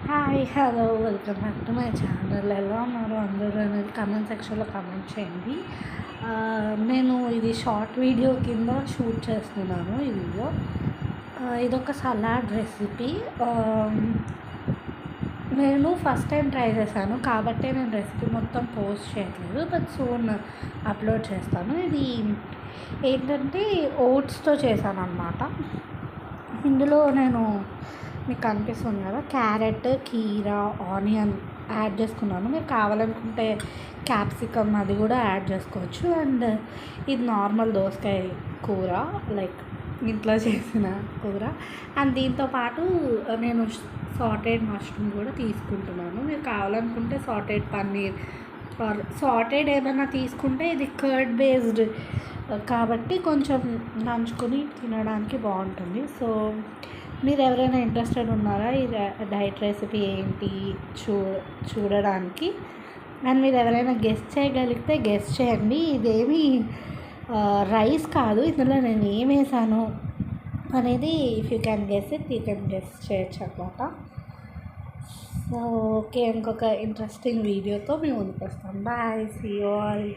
Hi hello welcome back to my channel. ఎలా ఉన్నారు అందరూ అనేది కామెంట్ సెక్షన్లో కామెంట్ చేయండి. నేను ఇది షార్ట్ వీడియో కింద షూట్ చేస్తున్నాను. ఈ వీడియో ఇదొక సలాడ్ రెసిపీ. నేను ఫస్ట్ టైం ట్రై చేశాను కాబట్టి నేను రెసిపీ మొత్తం పోస్ట్ చేయట్లేదు, బట్ సూన్ అప్లోడ్ చేస్తాను. ఇది ఏంటంటే ఓట్స్తో చేశాను అన్నమాట. ఇందులో నేను మీకు కనిపిస్తుంది కదా, క్యారెట్, కీరా, ఆనియన్ యాడ్ చేసుకున్నాను. మీరు కావాలనుకుంటే క్యాప్సికమ్ అది కూడా యాడ్ చేసుకోవచ్చు. అండ్ ఇది నార్మల్ దోసకాయ కూర, లైక్ ఇంట్లో చేసిన కూర. అండ్ దీంతోపాటు నేను సాటెడ్ మష్రూమ్ కూడా తీసుకుంటున్నాను. మీరు కావాలనుకుంటే సాటెడ్ పన్నీర్ ఆర్ సాటెడ్ ఏమైనా తీసుకుంటే ఇది కర్డ్ బేస్డ్ కాబట్టి కొంచెం నంచుకొని తినడానికి బాగుంటుంది. సో మీరు ఎవరైనా ఇంట్రెస్టెడ్ ఉన్నారా ఈ డైట్ రెసిపీ ఏంటి చూడడానికి? అండ్ మీరు ఎవరైనా గెస్ట్ చేయగలిగితే గెస్ట్ చేయండి. ఇదేమి రైస్ కాదు, ఇందులో నేను ఏం వేసాను అనేది if you can guess it, you can guess చేయొచ్చు అనమాట. సో ఓకే, ఇంకొక ఇంట్రెస్టింగ్ వీడియోతో మేము ముందుకు వస్తాం. Bye, see you all.